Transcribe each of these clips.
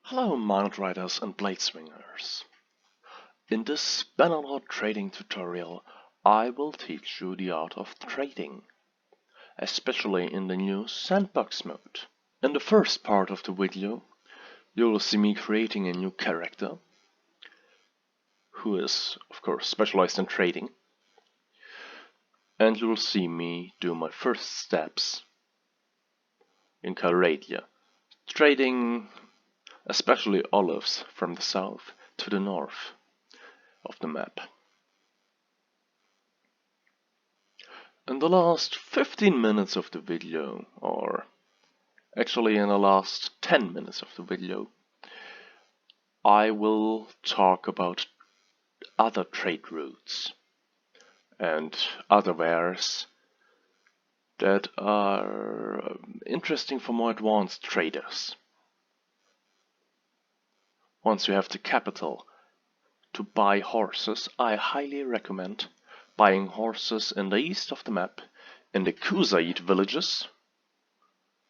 Hello Mind Riders and Blade Swingers. In this Bannerlord trading tutorial I will teach you the art of trading, especially in the new sandbox mode. In the first part of the video you will see me creating a new character who is of course specialized in trading, and you will see me do my first steps in Caradia, trading especially olives from the south to the north of the map. In the last 15 minutes of the video, or actually in the last 10 minutes of the video, I will talk about other trade routes and other wares that are interesting for more advanced traders. Once you have the capital to buy horses, I highly recommend buying horses in the east of the map, in the Kuzaid villages,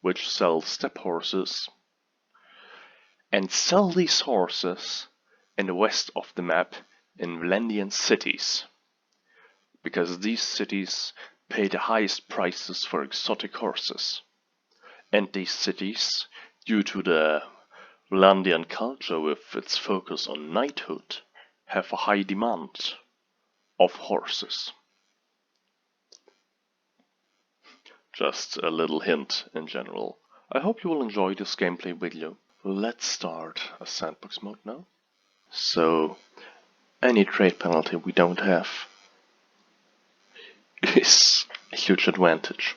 which sell steppe horses, and sell these horses in the west of the map in Vlendian cities, because these cities pay the highest prices for exotic horses, and these cities, due to the Vlendian culture with its focus on knighthood, have a high demand of horses. Just a little hint in general. I hope you will enjoy this gameplay video. Let's start a sandbox mode now. So, any trade penalty we don't have is a huge advantage.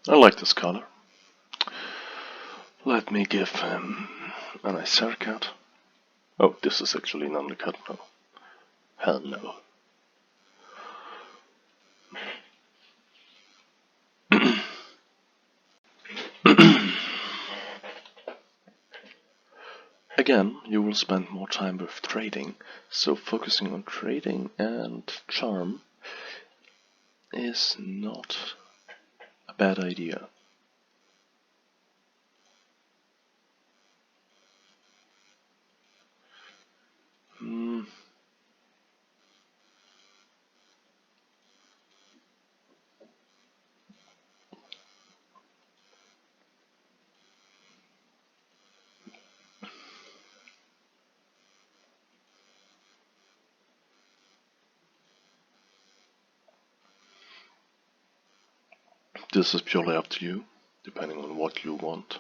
I like this color. Let me give him a nice haircut. Oh, this is actually an undercut now. Hell no. Again, you will spend more time with trading, so focusing on trading and charm is not a bad idea. This is purely up to you, depending on what you want.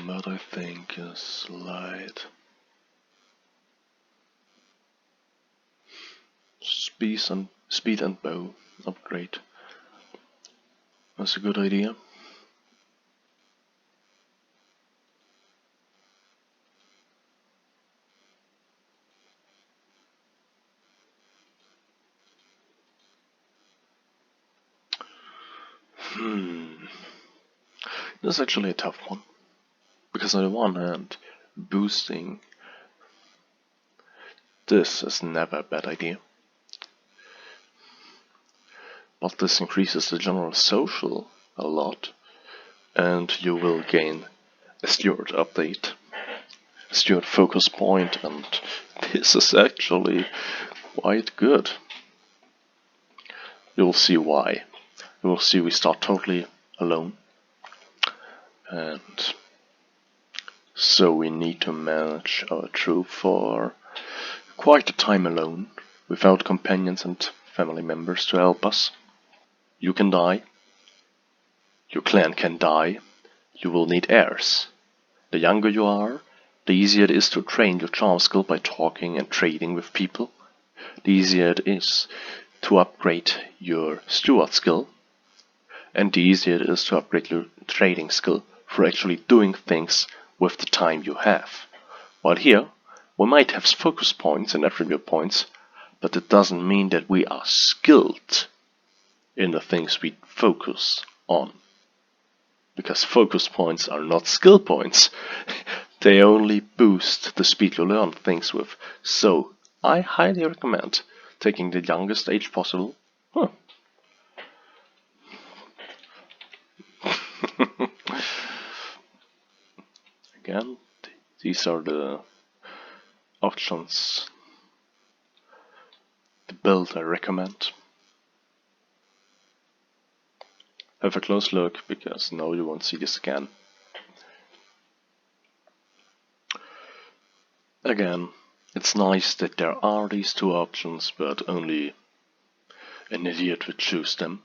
But I think a slight speed and bow upgrade is a good idea. This is actually a tough one, because on the one hand, boosting this is never a bad idea, but this increases the general social a lot, and you will gain a steward update, a steward focus point, and this is actually quite good. You'll see why. You will see we start totally alone, and so we need to manage our troop for Quite a time alone, without companions and family members to help us. You can die. Your clan can die. You will need heirs. The younger you are, the easier it is to train your charm skill by talking and trading with people. The easier it is to upgrade your steward skill. And the easier it is to upgrade your trading skill for actually doing things with the time you have. While here, we might have focus points and attribute points, but it doesn't mean that we are skilled in the things we focus on. Because focus points are not skill points. They only boost the speed you learn things with. So, I highly recommend taking the youngest age possible. Again, these are the options, the build I recommend. Have a close look, because no, you won't see this again. Again, it's nice that there are these two options, but only an idiot would choose them.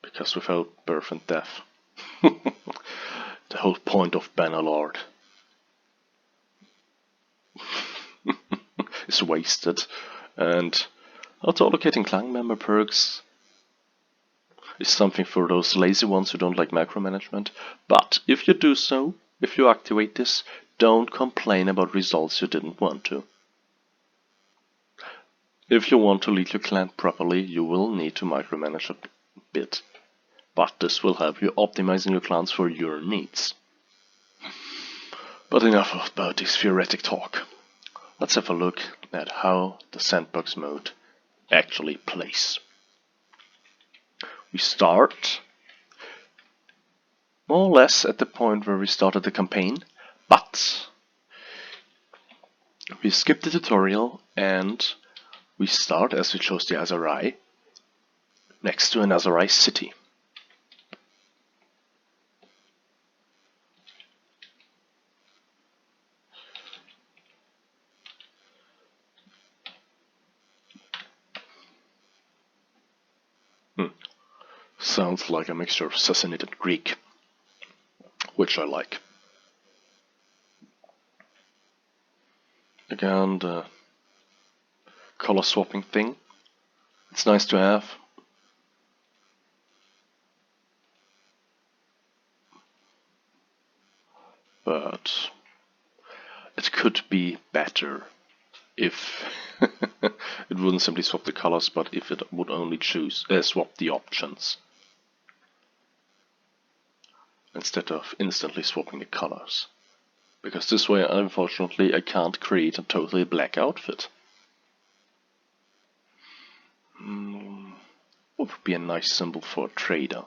Because without birth and death, the whole point of Bannerlord is wasted. And auto-allocating clan member perks is something for those lazy ones who don't like micromanagement. But if you do so, if you activate this, don't complain about results you didn't want to. If you want to lead your clan properly, you will need to micromanage a bit. But this will help you optimizing your clans for your needs. But enough about this theoretic talk. Let's have a look at how the sandbox mode actually plays. We start more or less at the point where we started the campaign, but we skip the tutorial and we start, as we chose the Azarai, next to an Azarai city. Sounds like a mixture of Sassanid and Greek, which I like. Again, the color swapping thing, it's nice to have. But it could be better if it wouldn't simply swap the colors, but if it would only swap the options instead of instantly swapping the colors. Because this way, unfortunately, I can't create a totally black outfit. What would be a nice symbol for a trader?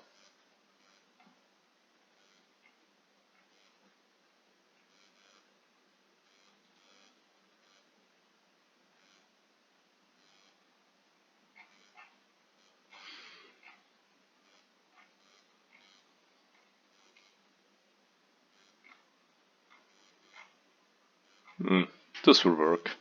This will work.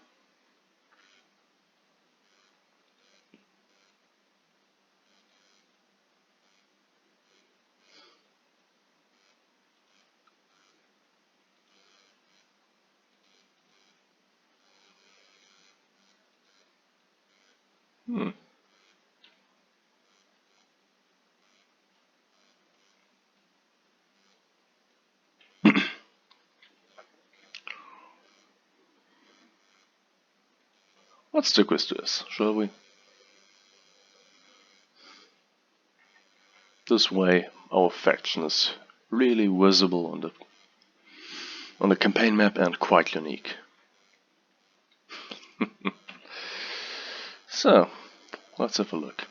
Let's stick with this, shall we? This way, our faction is really visible on the campaign map and quite unique. So, let's have a look.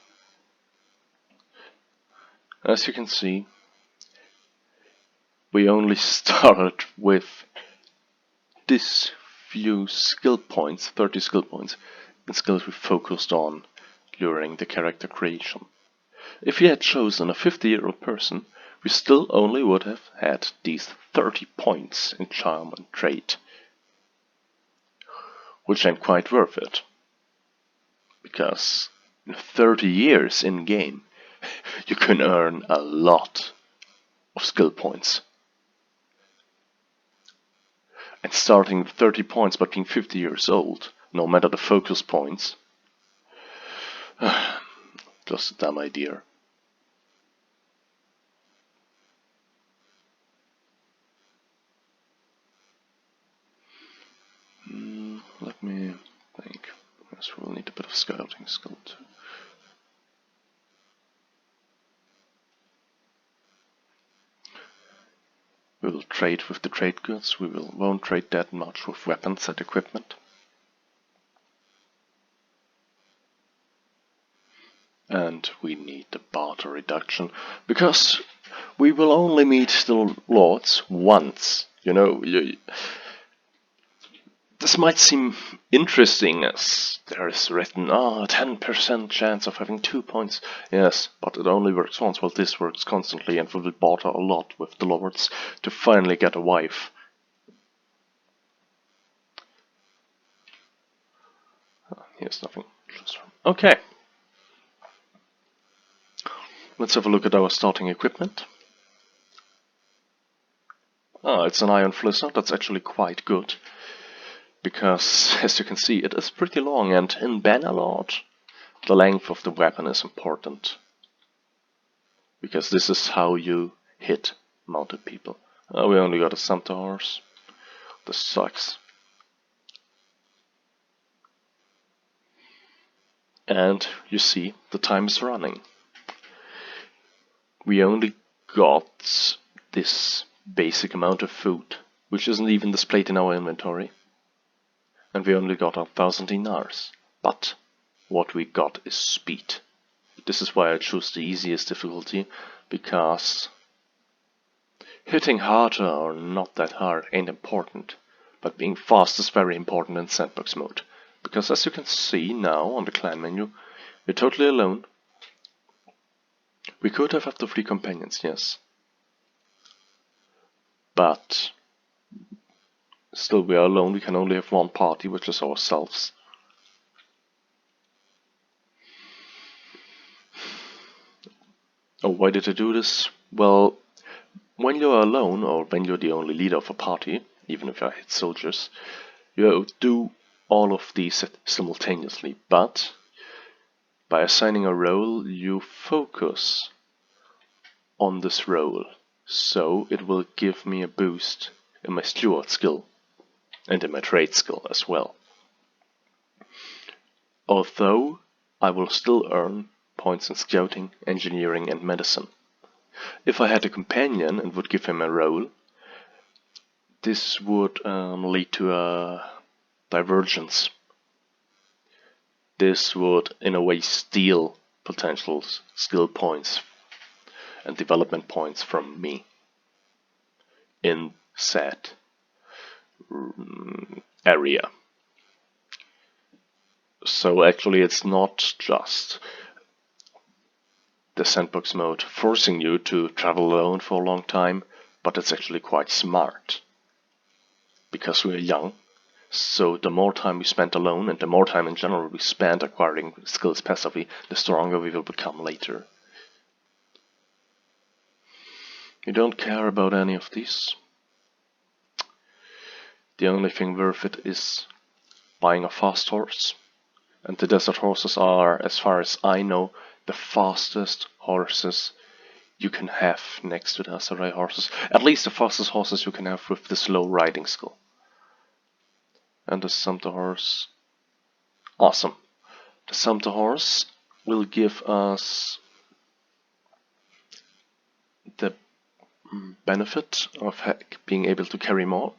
As you can see, we only started with this few skill points, 30 skill points, and skills we focused on during the character creation. If we had chosen a 50-year-old person, we still only would have had these 30 points in charm and trait, which ain't quite worth it. Because in 30 years in game, you can earn a lot of skill points. And starting with 30 points but being 50 years old, no matter the focus points, just a dumb idea. Let me think. Yes, we'll need a bit of scouting skill too. We will trade with the trade goods. We won't trade that much with weapons and equipment. And we need the barter reduction, because we will only meet the lords once. You know, this might seem interesting as there is written, 10% chance of having 2 points. Yes, but it only works once. Well, this works constantly, and we will barter a lot with the lords to finally get a wife. Here's nothing. Okay. Let's have a look at our starting equipment. It's an iron flisser. That's actually quite good. Because, as you can see, it is pretty long, and in Bannerlord, the length of the weapon is important. Because this is how you hit mounted people. We only got a sumpter horse. This sucks. And you see, the time is running. We only got this basic amount of food, which isn't even displayed in our inventory. And we only got 1,000 dinars. But what we got is speed. This is why I chose the easiest difficulty, because hitting harder or not that hard ain't important, but being fast is very important in sandbox mode. Because as you can see now on the clan menu, we're totally alone. We could have up to 3 companions, yes. But still we are alone, we can only have 1 party, which is ourselves. Oh, why did I do this? Well, when you're alone, or when you're the only leader of a party, even if you're head soldiers, you do all of these simultaneously, but by assigning a role, you focus on this role, so it will give me a boost in my steward skill, and in my trade skill as well. Although I will still earn points in scouting, engineering and medicine. If I had a companion and would give him a role, this would lead to a divergence. This would in a way steal potential skill points and development points from me in said area. So actually it's not just the sandbox mode forcing you to travel alone for a long time, but it's actually quite smart. Because we're young, so the more time we spend alone, and the more time in general we spend acquiring skills passively, the stronger we will become later. You don't care about any of these. The only thing worth it is buying a fast horse. And the desert horses are, as far as I know, the fastest horses you can have next to the Asarai horses. At least the fastest horses you can have with the slow riding skill. And the sumpter horse. Awesome. The sumpter horse will give us the benefit of being able to carry more.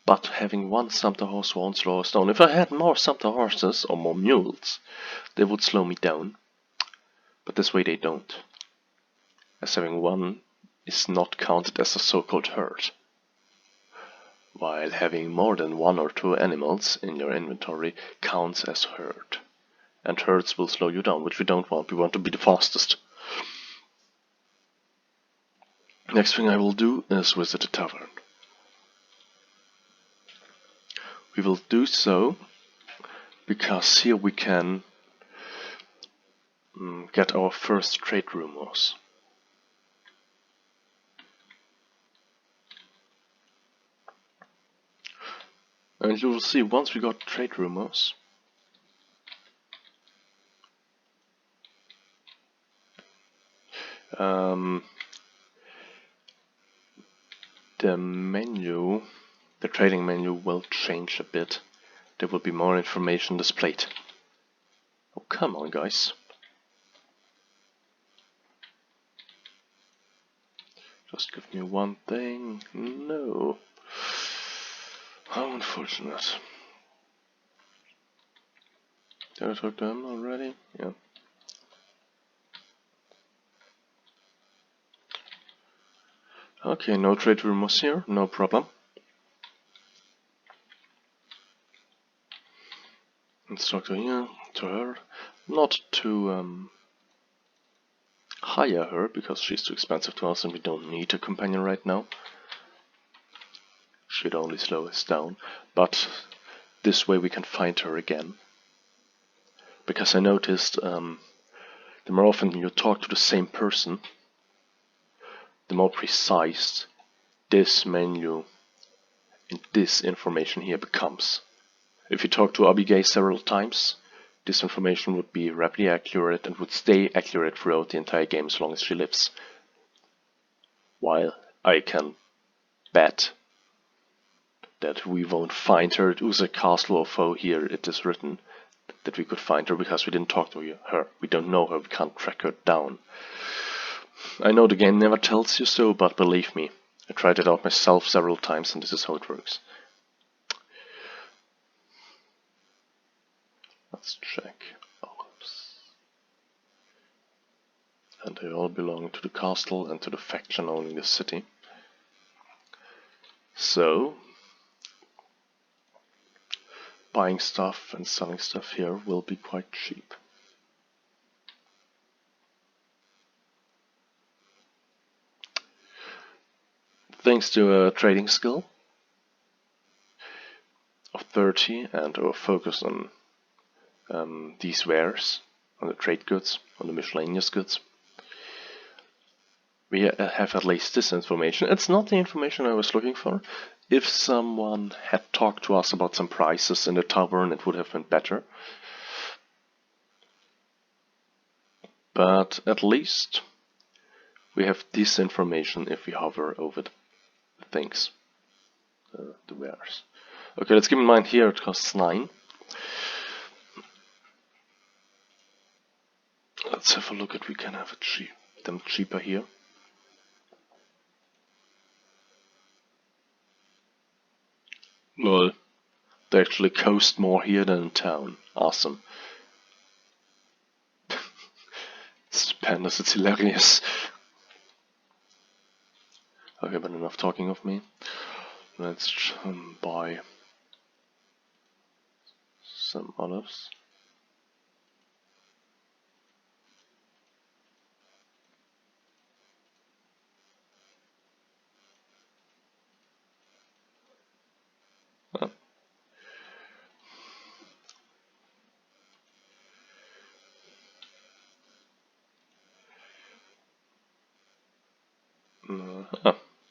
But having 1 sumpter horse won't slow us down. If I had more sumpter horses, or more mules, they would slow me down. But this way they don't. As having 1 is not counted as a so-called herd. While having more than 1 or 2 animals in your inventory counts as herd. And herds will slow you down, which we don't want. We want to be the fastest. Next thing I will do is visit a tavern. We will do so because here we can get our first trade rumors. And you will see, once we got trade rumors, the menu, the trading menu will change a bit. There will be more information displayed. Oh, come on, guys. Just give me one thing. No. How unfortunate. Did I talk to him already? Yeah. Okay, no trade rumors here, no problem. Let's talk to her. Not to hire her, because she's too expensive to us and we don't need a companion right now. She'd only slow us down, but this way we can find her again. Because I noticed the more often you talk to the same person, the more precise this menu and this information here becomes. If you talk to Abigail several times, this information would be rapidly accurate and would stay accurate throughout the entire game as long as she lives. While I can bet that we won't find her at Usa Castle, although here it is written that we could find her because we didn't talk to her. We don't know her, we can't track her down. I know the game never tells you so, but believe me, I tried it out myself several times and this is how it works. Let's check. And they all belong to the castle and to the faction owning the city. So, buying stuff and selling stuff here will be quite cheap. Thanks to a trading skill of 30 and our focus on these wares, on the trade goods, on the miscellaneous goods, we have at least this information. It's not the information I was looking for. If someone had talked to us about some prices in the tavern, it would have been better. But at least we have this information if we hover over the things, the wares. Okay, let's keep in mind here it costs 9. Let's have a look at we can have them cheaper here. Lol, they actually cost more here than in town. Awesome. Stupendous, it's hilarious. Okay, but enough talking of me. Let's buy some olives.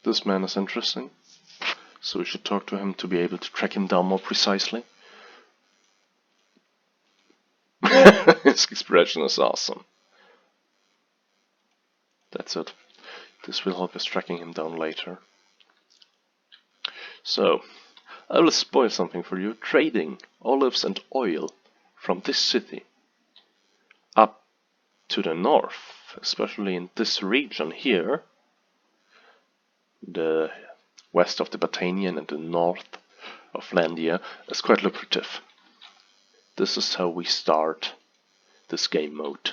This man is interesting, so we should talk to him to be able to track him down more precisely. His expression is awesome. That's it. This will help us tracking him down later. So, I will spoil something for you. Trading olives and oil from this city up to the north, especially in this region here, the west of the Batanian and the north of Landia, is quite lucrative. This is how we start this game mode.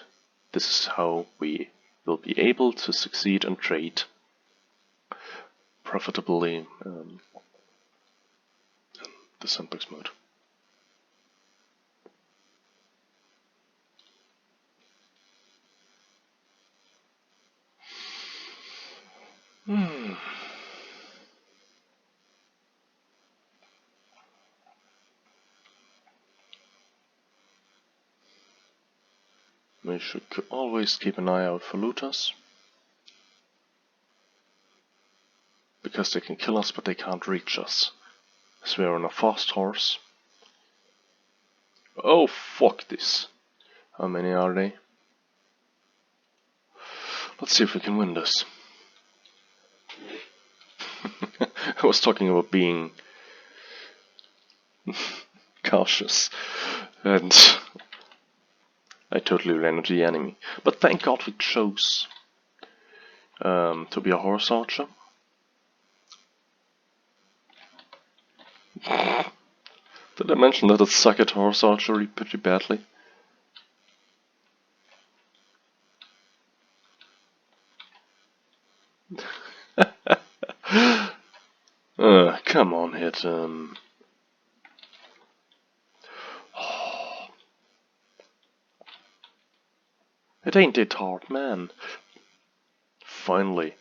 This is how we will be able to succeed and trade profitably in the sandbox mode. We should always keep an eye out for looters. Because they can kill us, but they can't reach us. As we are on a fast horse. Oh, fuck this. How many are they? Let's see if we can win this. I was talking about being cautious, and I totally ran into the enemy. But thank God we chose to be a horse archer. Did I mention that I suck at horse archery pretty badly? Come on, hit him. It ain't that hard, man. Finally.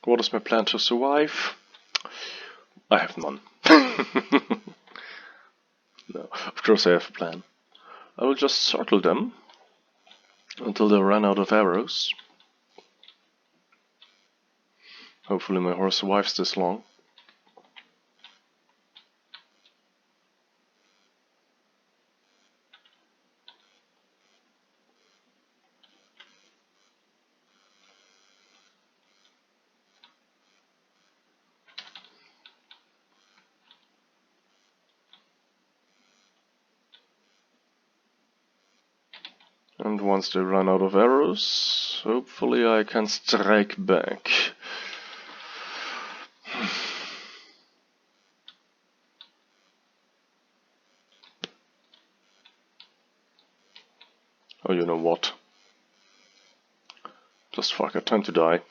What is my plan to survive? I have none. No, of course I have a plan. I will just circle them until they run out of arrows. Hopefully my horse survives this long. And once they run out of arrows, hopefully I can strike back. Oh, you know what? Just fuck it, time to die.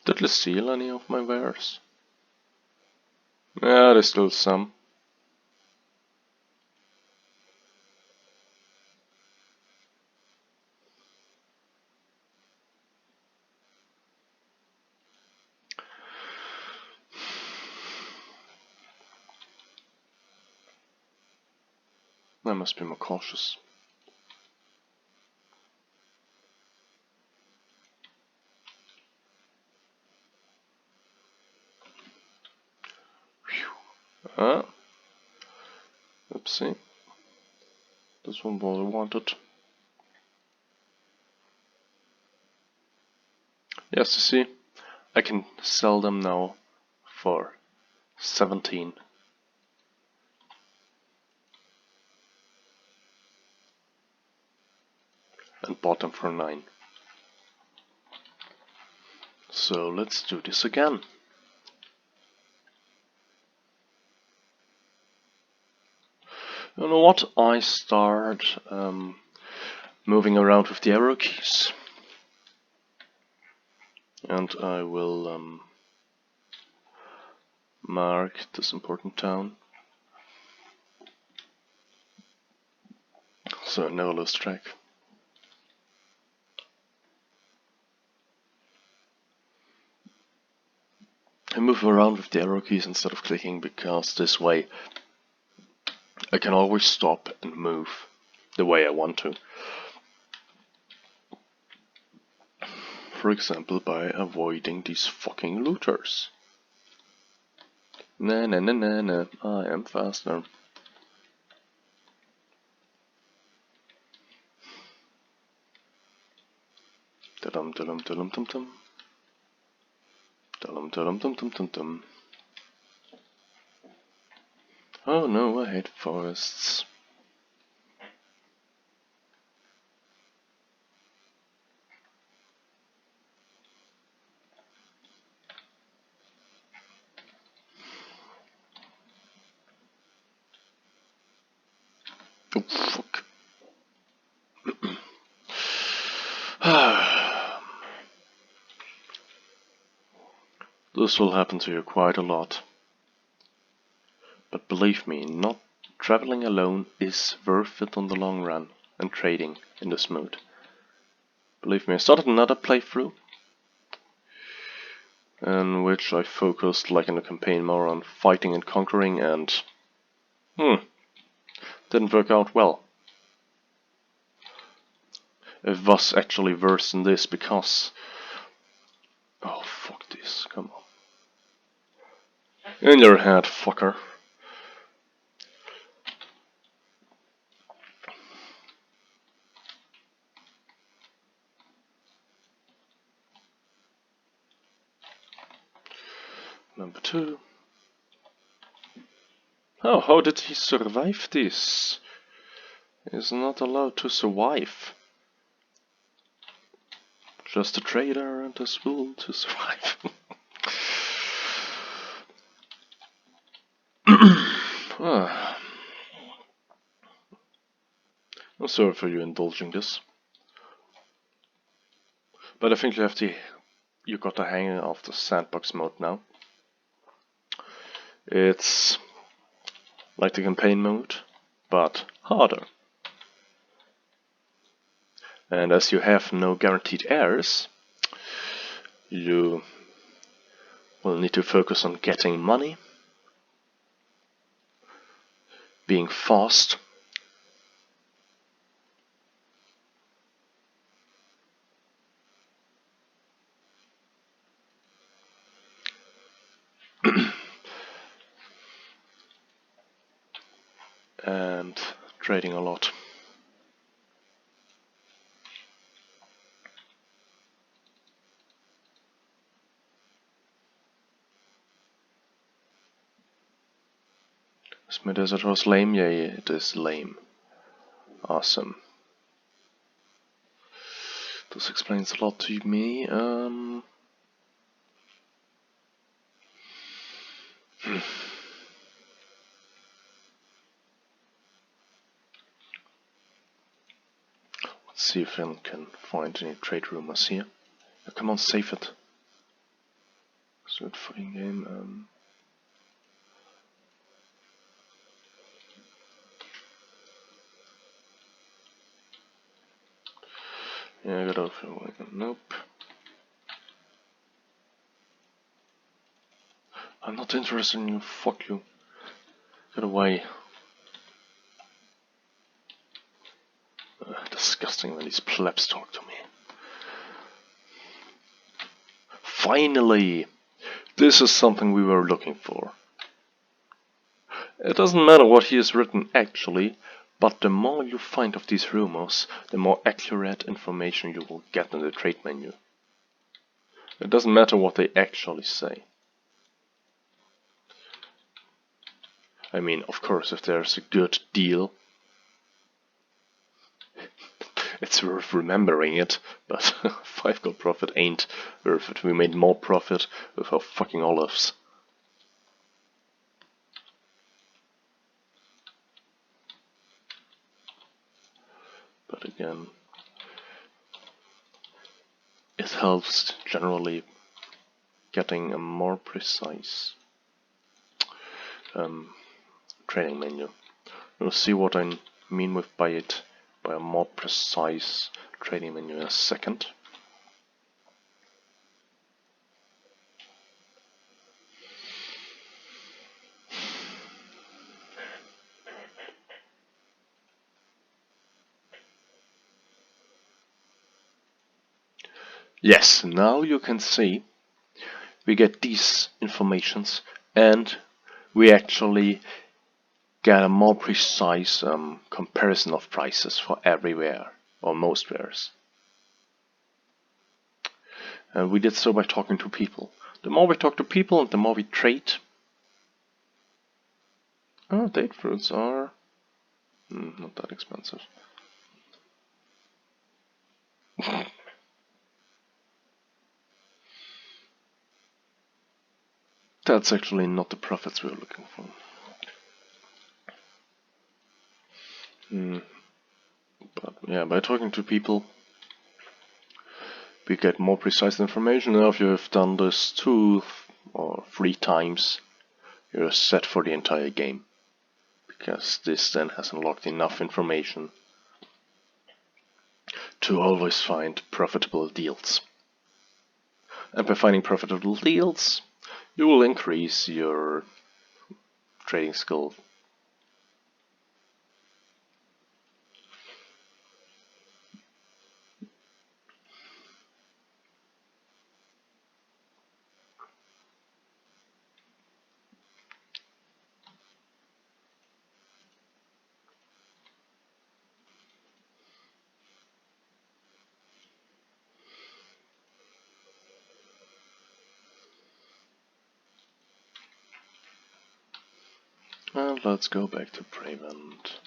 Did they steal any of my wares? Yeah, there's still some. I must be more cautious. Ah, oopsie. This one was wanted. Yes, you see, I can sell them now for 17. And bought them for 9. So let's do this again. You know what? I start moving around with the arrow keys. And I will mark this important town. So I never lose track. I move around with the arrow keys instead of clicking because this way I can always stop and move the way I want to. For example, by avoiding these fucking looters. Nah, nah, nah, nah, nah, I am faster. Da-dum, da-dum, da-dum, dum-dum. Da-dum, da-dum, dum-dum, dum-dum. Oh no, I hate forests. Fuck. This will happen to you quite a lot. But believe me, not traveling alone is worth it on the long run, and trading in this mood. Believe me, I started another playthrough, in which I focused, like in the campaign, more on fighting and conquering, and didn't work out well. It was actually worse than this because... Oh, fuck this, come on. In your head, fucker. Number 2. Oh, how did he survive this? He's not allowed to survive. Just a trader and a spool to survive. I'm sorry for you indulging this. But I think you got the hang of the sandbox mode now. It's like the campaign mode, but harder. And as you have no guaranteed heirs, you will need to focus on getting money, being fast, and trading a lot. Is my desert horse lame? Yeah, it is lame. Awesome. This explains a lot to me. Let's see if I can find any trade rumors here. Oh, come on, save it. Good fucking game. Yeah, I got off. Nope. I'm not interested in you. Fuck you. Get away. Disgusting when these plebs talk to me. Finally! This is something we were looking for. It doesn't matter what he has written actually, but the more you find of these rumors, the more accurate information you will get in the trade menu. It doesn't matter what they actually say. I mean, of course, if there's a good deal, it's worth remembering it, but 5 gold profit ain't worth it. We made more profit with our fucking olives. But again, it helps generally getting a more precise trading menu. You'll see what I mean by a more precise trading menu in a second. Yes, now you can see we get these informations and we actually get a more precise comparison of prices for everywhere or most wares. And we did so by talking to people. The more we talk to people and the more we trade. Oh, date fruits are not that expensive. That's actually not the profits we were looking for. But yeah, by talking to people, we get more precise information. Now, if you have done this 2 or 3 times, you're set for the entire game, because this then has unlocked enough information to always find profitable deals. And by finding profitable deals, you will increase your trading skill. And let's go back to Prevent.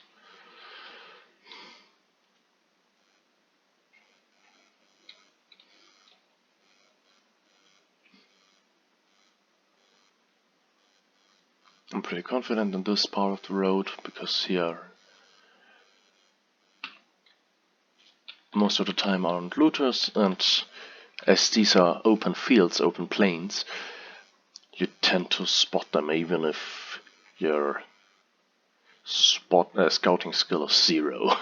I'm pretty confident in this part of the road, because here most of the time aren't looters, and as these are open fields, open plains, you tend to spot them even if your scouting skill is 0.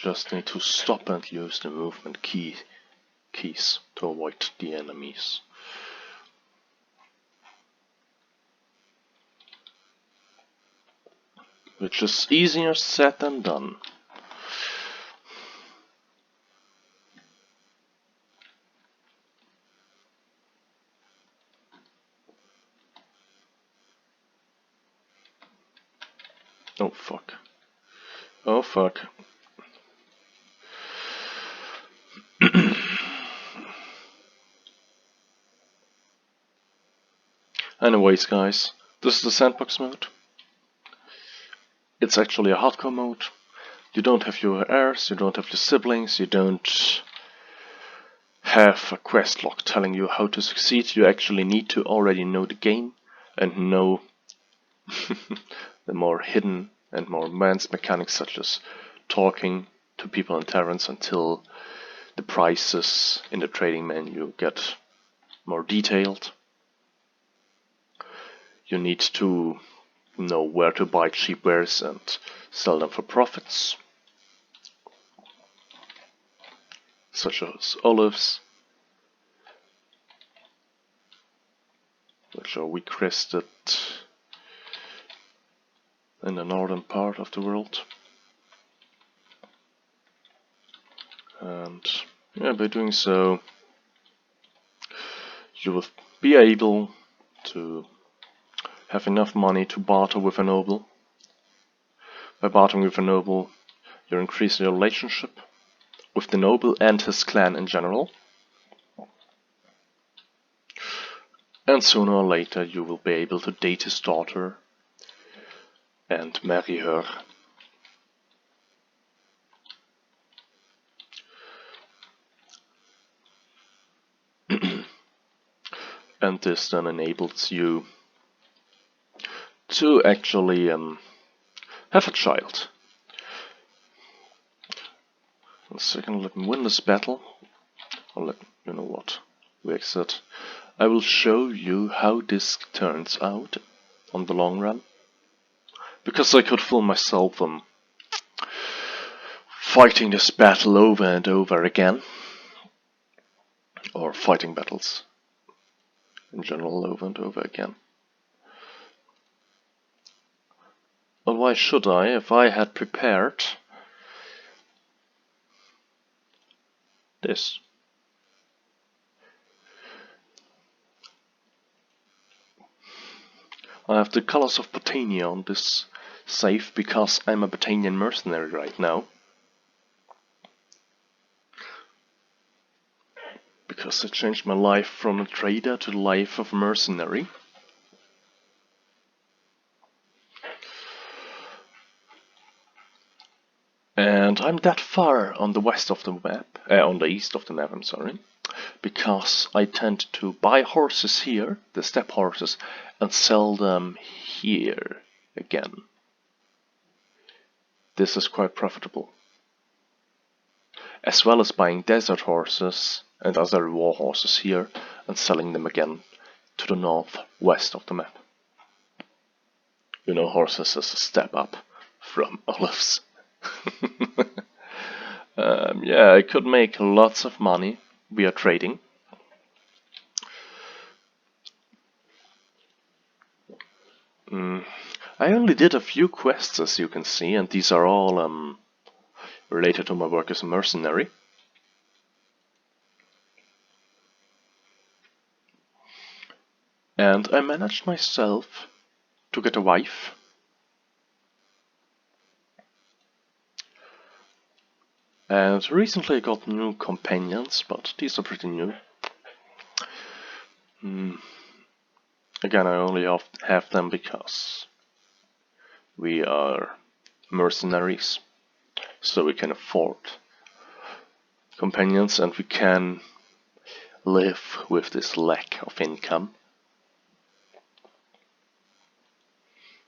Just need to stop and use the movement keys to avoid the enemies. Which is easier said than done. Oh fuck. Oh fuck. Anyways guys, this is the sandbox mode. It's actually a hardcore mode. You don't have your heirs, you don't have your siblings, you don't have a quest log telling you how to succeed. You actually need to already know the game and know the more hidden and more advanced mechanics, such as talking to people in taverns until the prices in the trading menu get more detailed. You need to know where to buy cheap wares and sell them for profits, such as olives, which are requested in the northern part of the world. And yeah, by doing so, you will be able to have enough money to barter with a noble. By bartering with a noble, you increase your relationship with the noble and his clan in general. And sooner or later you will be able to date his daughter and marry her. And this then enables you to actually have a child. One second, let me win this battle. Or you know what, we exit. I will show you how this turns out on the long run. Because I could fool myself fighting this battle over and over again. Or fighting battles in general over and over again. But why should I, if I had prepared this? I have the colors of Botania on this save because I'm a Botanian mercenary right now. Because I changed my life from a trader to the life of a mercenary. And I'm that far on the west of the map, on the east of the map, I'm sorry. because I tend to buy horses here, the steppe horses, and sell them here again. This is quite profitable. As well as buying desert horses and other war horses here and selling them again to the northwest of the map. You know, horses is a step up from olives. Yeah, I could make lots of money via trading. I only did a few quests, as you can see, and these are all related to my work as a mercenary. And I managed myself to get a wife. And recently I got new companions, but these are pretty new. Again, I only have them because we are mercenaries, so we can afford companions and we can live with this lack of income.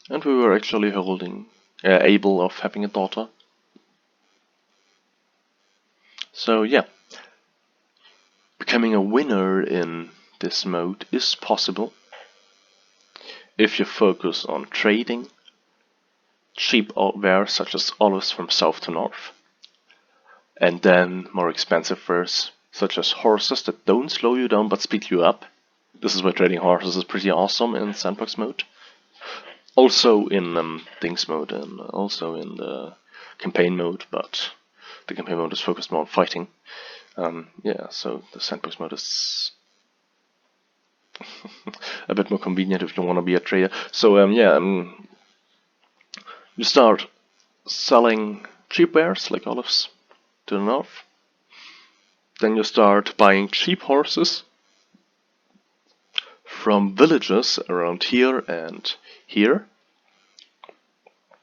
And we were actually able of having a daughter. So yeah, becoming a winner in this mode is possible if you focus on trading cheap wares such as olives from south to north, and then more expensive wares such as horses that don't slow you down but speed you up. This is why trading horses is pretty awesome in sandbox mode. Also in things mode and also in the campaign mode, but the campaign mode is focused more on fighting. Yeah, so the sandbox mode is a bit more convenient if you want to be a trader. So you start selling cheap wares like olives to the north. Then you start buying cheap horses from villages around here and here,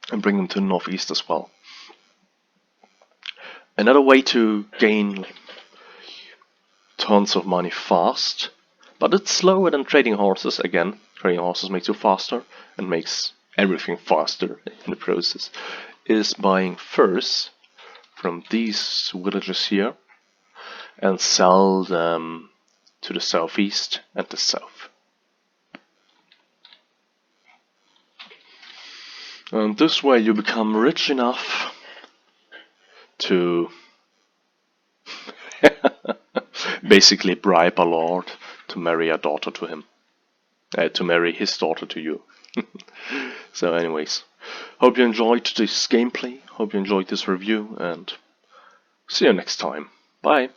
and bring them to the northeast as well. Another way to gain tons of money fast, but it's slower than trading horses. Again, trading horses makes you faster and makes everything faster in the process, is buying furs from these villages here and sell them to the southeast and the south. And this way you become rich enough to basically bribe a lord to marry a daughter to him. To marry his daughter to you. So anyways, hope you enjoyed this gameplay, hope you enjoyed this review, and see you next time. Bye!